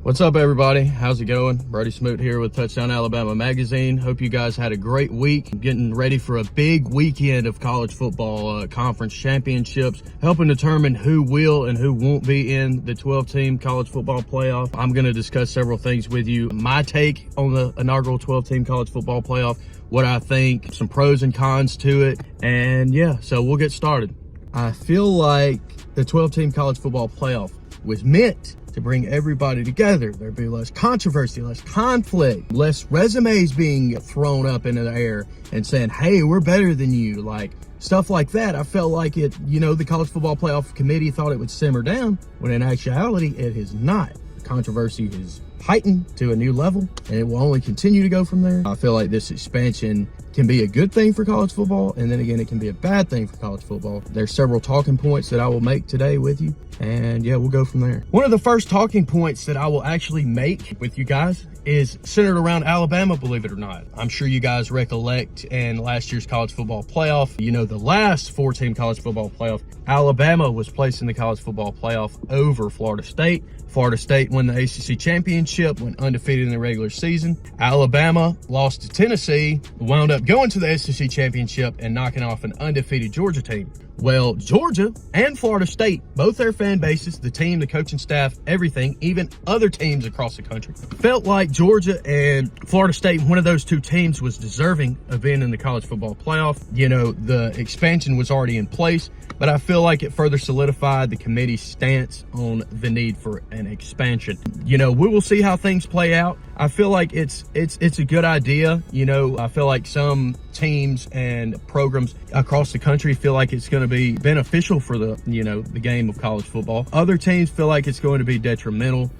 What's up, everybody? How's it going? Brody Smoot here with Touchdown Alabama Magazine. Hope you guys had a great week. Getting ready for a big weekend of college football conference championships, helping determine who will and who won't be in the 12-team college football playoff. I'm going to discuss several things with you. My take on the inaugural 12-team college football playoff, what I think, some pros and cons to it, and yeah, so we'll get started. I feel like the 12-team college football playoff was meant to bring everybody together. There'd be less controversy, less conflict, less resumes being thrown up into the air and saying, hey, we're better than you, like stuff like that. I felt like it, the college football playoff committee thought it would simmer down, when in actuality, it has not. Controversy is heightened to a new level, and it will only continue to go from there. I feel like this expansion can be a good thing for college football, and then again, it can be a bad thing for college football. There's several talking points that I will make today with you, and yeah, we'll go from there. One of the first talking points that I will actually make with you guys is centered around Alabama, believe it or not. I'm sure you guys recollect in last year's college football playoff, the last 4-team college football playoff, Alabama was placed in the college football playoff over Florida State. Florida State won the ACC championship, went undefeated in the regular season. Alabama lost to Tennessee, wound up going to the SEC championship and knocking off an undefeated Georgia team. Well, Georgia and Florida State, both their fan bases, the team, the coaching staff, everything, even other teams across the country, felt like Georgia and Florida State, one of those two teams, was deserving of being in the college football playoff. The expansion was already in place, but I feel like it further solidified the committee's stance on the need for an expansion. We will see how things play out. I feel like it's a good idea. I feel like some teams and programs across the country feel like it's going to be beneficial for the game of college football. Other teams feel like it's going to be detrimental.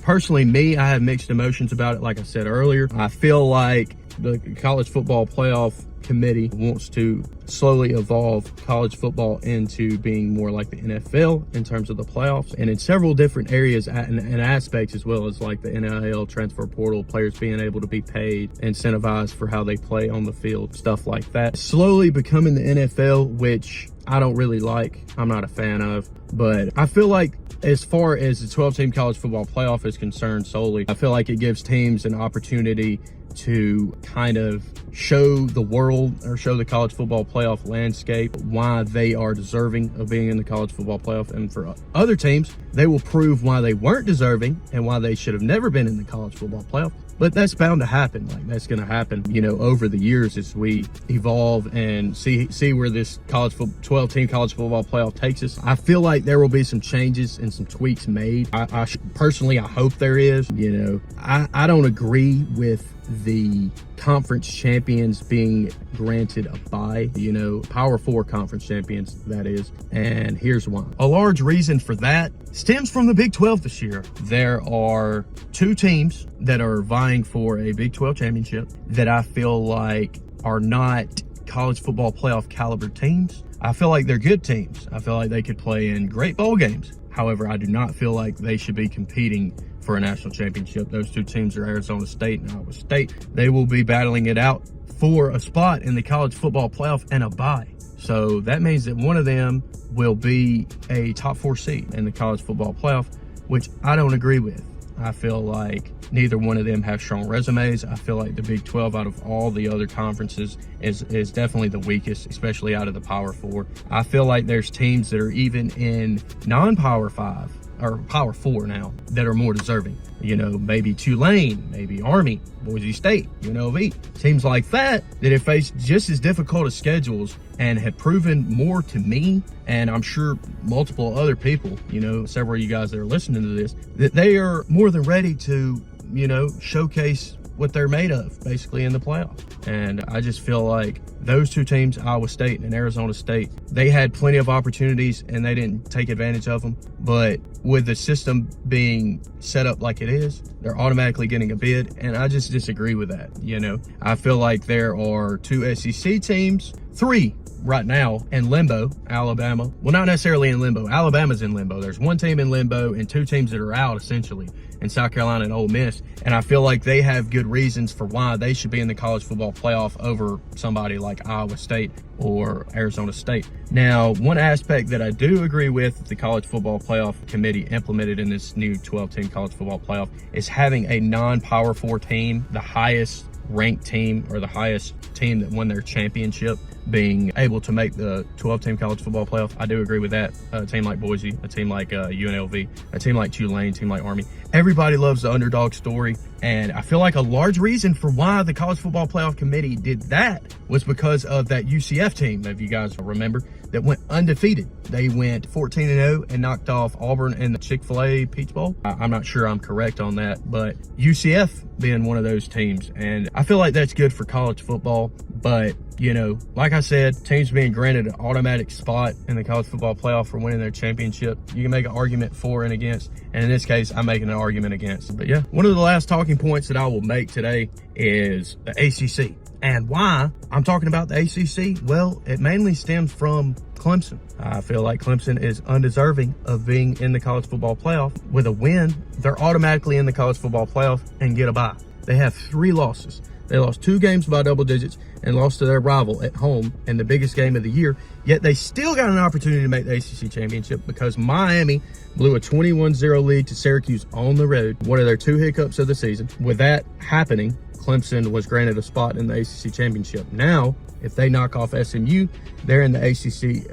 Personally, I have mixed emotions about it. Like I said earlier, I feel like the college football playoff committee wants to slowly evolve college football into being more like the NFL in terms of the playoffs, and in several different areas and aspects, as well as like the NIL, transfer portal, players being able to be paid, incentivized for how they play on the field, stuff like that. Slowly becoming the NFL, which I don't really like. I'm not a fan of, but I feel like as far as the 12-team college football playoff is concerned solely, I feel like it gives teams an opportunity to kind of show the world or show the college football playoff landscape why they are deserving of being in the college football playoff. And for other teams, they will prove why they weren't deserving and why they should have never been in the college football playoff. But that's bound to happen. Like, that's going to happen, over the years as we evolve and see where this 12-team college football playoff takes us. I feel like there will be some changes and some tweaks made. Personally, I hope there is. I don't agree with the conference champions being granted a bye, Power 4 conference champions, that is. And here's why. A large reason for that stems from the Big 12 this year. There are 2 teams that are vying for a Big 12 championship that I feel like are not college football playoff caliber teams. I feel like they're good teams. I feel like they could play in great bowl games. However, I do not feel like they should be competing for a national championship. Those 2 teams are Arizona State and Iowa State. They will be battling it out for a spot in the college football playoff and a bye. So that means that one of them will be a top 4 seed in the college football playoff, which I don't agree with. I feel like neither one of them have strong resumes. I feel like the Big 12 out of all the other conferences is definitely the weakest, especially out of the Power 4. I feel like there's teams that are even in non-Power 5 or Power 4 now that are more deserving. Maybe Tulane, maybe Army, Boise State, UNLV. Teams like that have faced just as difficult as schedules and have proven more to me, and I'm sure multiple other people, several of you guys that are listening to this, that they are more than ready to, showcase what they're made of, basically, in the playoffs. And I just feel like those 2 teams, Iowa State and Arizona State, they had plenty of opportunities and they didn't take advantage of them. But with the system being set up like it is, they're automatically getting a bid, and I just disagree with that. I feel like there are 2 SEC teams, 3 right now in limbo. Alabama, well, not necessarily in limbo. Alabama's in limbo. There's 1 team in limbo and 2 teams that are out, essentially, in South Carolina and Ole Miss. And I feel like they have good reasons for why they should be in the college football playoff over somebody like Iowa State or Arizona State. Now, one aspect that I do agree with the College Football Playoff Committee implemented in this new 12-team college football playoff is having a non-Power 4 team, the highest ranked team or the highest team that won their championship, being able to make the 12-team college football playoff. I do agree with that. A team like Boise, a team like UNLV, a team like Tulane, a team like Army. Everybody loves the underdog story. And I feel like a large reason for why the College Football Playoff Committee did that was because of that UCF team, if you guys remember, that went undefeated. They went 14-0 and knocked off Auburn in the Chick-fil-A Peach Bowl. I'm not sure I'm correct on that, but UCF being one of those teams. And I feel like that's good for college football. But, you know, like I said, teams being granted an automatic spot in the college football playoff for winning their championship, you can make an argument for and against. And in this case, I'm making an argument against. But yeah, one of the last talking points that I will make today is the ACC. And why I'm talking about the ACC? Well, it mainly stems from Clemson. I feel like Clemson is undeserving of being in the college football playoff. With a win, they're automatically in the college football playoff and get a bye. They have 3 losses. They lost 2 games by double digits and lost to their rival at home in the biggest game of the year. Yet they still got an opportunity to make the ACC championship because Miami blew a 21-0 lead to Syracuse on the road, one of their 2 hiccups of the season. With that happening, Clemson was granted a spot in the ACC championship. Now, if they knock off SMU, they're in the ACC,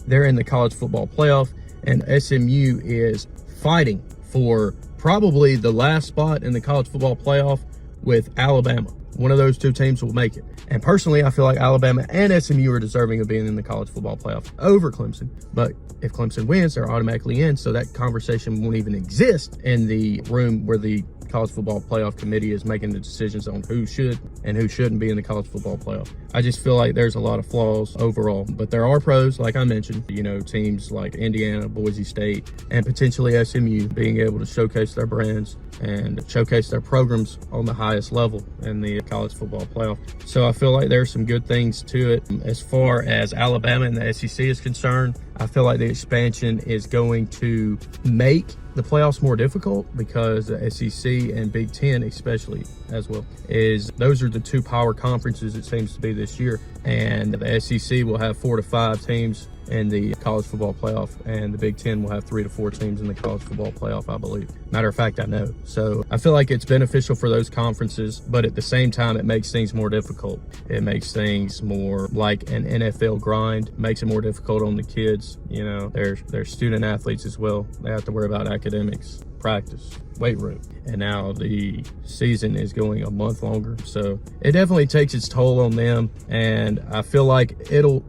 they're in the college football playoff, and SMU is fighting for probably the last spot in the college football playoff with Alabama. One of those 2 teams will make it. And personally, I feel like Alabama and SMU are deserving of being in the college football playoff over Clemson. But if Clemson wins, they're automatically in. So that conversation won't even exist in the room where the College Football Playoff Committee is making the decisions on who should and who shouldn't be in the college football playoff. I just feel like there's a lot of flaws overall, but there are pros, like I mentioned, you know, teams like Indiana, Boise State, and potentially SMU being able to showcase their brands and showcase their programs on the highest level in the college football playoff. So I feel like there's some good things to it. As far as Alabama and the SEC is concerned, I feel like the expansion is going to make the playoffs more difficult because the SEC and Big Ten especially as well, those are the 2 power conferences it seems to be this year. And the SEC will have 4 to 5 teams in the college football playoff, and the Big Ten will have 3 to 4 teams in the college football playoff, I believe. Matter of fact, I know. So I feel like it's beneficial for those conferences, but at the same time, it makes things more difficult. It makes things more like an NFL grind. It makes it more difficult on the kids. You know, they're student athletes as well. They have to worry about academics, practice, weight room, and now the season is going a month longer. So it definitely takes its toll on them, and I feel like it'll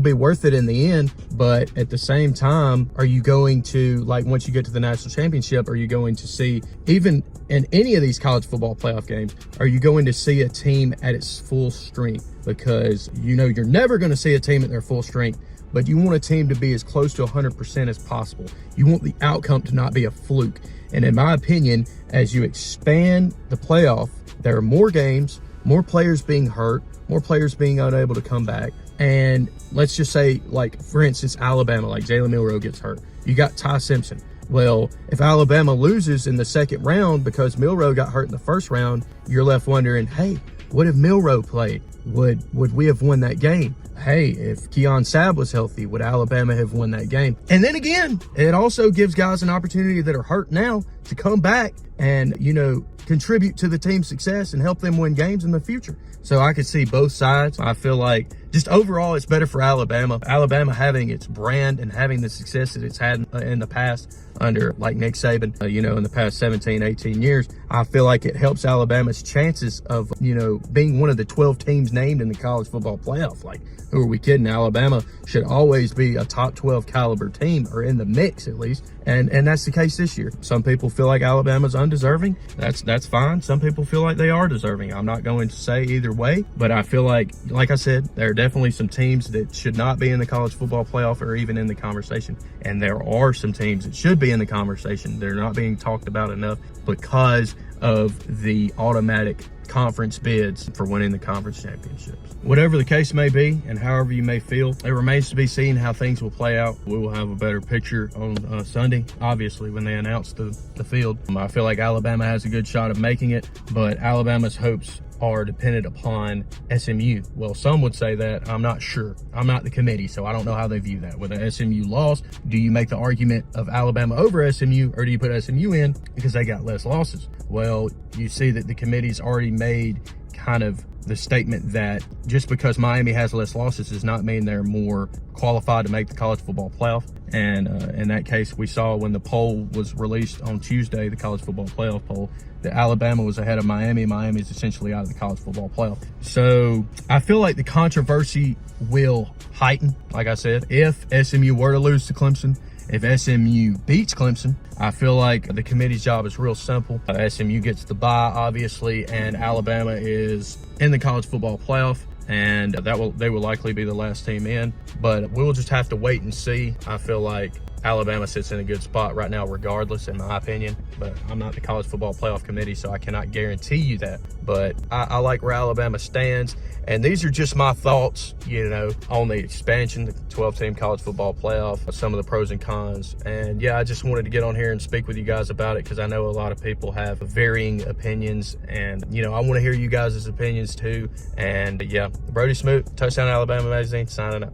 be worth it in the end. But at the same time, are you going to, like, once you get to the national championship, are you going to see, even in any of these college football playoff games, are you going to see a team at its full strength? Because you know you're never going to see a team at their full strength, but you want a team to be as close to 100% as possible. You want the outcome to not be a fluke. And in my opinion, as you expand the playoff, there are more games, more players being hurt, more players being unable to come back. And let's just say, like, for instance, Alabama, like Jalen Milroe gets hurt. You got Ty Simpson. Well, if Alabama loses in the second round because Milroe got hurt in the first round, you're left wondering, hey, what if Milroe played? Would we have won that game? Hey, if Keon Sabb was healthy, would Alabama have won that game? And then again, it also gives guys an opportunity that are hurt now to come back and, you know, contribute to the team's success and help them win games in the future. So I could see both sides. I feel like just overall, it's better for Alabama. Alabama having its brand and having the success that it's had in the past under, like, Nick Saban, you know, in the past 17, 18 years. I feel like it helps Alabama's chances of, you know, being one of the 12 teams named in the college football playoff. Like, who are we kidding? Alabama should always be a top 12 caliber team, or in the mix at least. And that's the case this year. Some people feel like Alabama's undeserving. That's fine. Some people feel like they are deserving. I'm not going to say either way, but I feel like I said, there are definitely some teams that should not be in the college football playoff or even in the conversation. And there are some teams that should be in the conversation. They're not being talked about enough because of the automatic conference bids for winning the conference championships. Whatever the case may be, and however you may feel, it remains to be seen how things will play out. We will have a better picture on Sunday, obviously, when they announce the field. I feel like Alabama has a good shot of making it, but Alabama's hopes are dependent upon SMU. Well, some would say that. I'm not sure. I'm not the committee, so I don't know how they view that. With an SMU loss, do you make the argument of Alabama over SMU, or do you put SMU in because they got less losses? Well, you see that the committee's already made kind of the statement that just because Miami has less losses does not mean they're more qualified to make the college football playoff. And in that case, we saw when the poll was released on Tuesday, the college football playoff poll, that Alabama was ahead of Miami. Miami's essentially out of the college football playoff. So I feel like the controversy will heighten, like I said, if SMU were to lose to Clemson. If SMU beats Clemson, I feel like the committee's job is real simple. SMU gets the bye, obviously, and Alabama is in the college football playoff, and they will likely be the last team in. But we'll just have to wait and see. I feel like Alabama sits in a good spot right now regardless, in my opinion. But I'm not the college football playoff committee, so I cannot guarantee you that. But I like where Alabama stands. And these are just my thoughts, on the expansion, the 12-team college football playoff, some of the pros and cons. And yeah, I just wanted to get on here and speak with you guys about it because I know a lot of people have varying opinions. And, I want to hear you guys' opinions too. And yeah, Brody Smoot, Touchdown Alabama Magazine, signing out.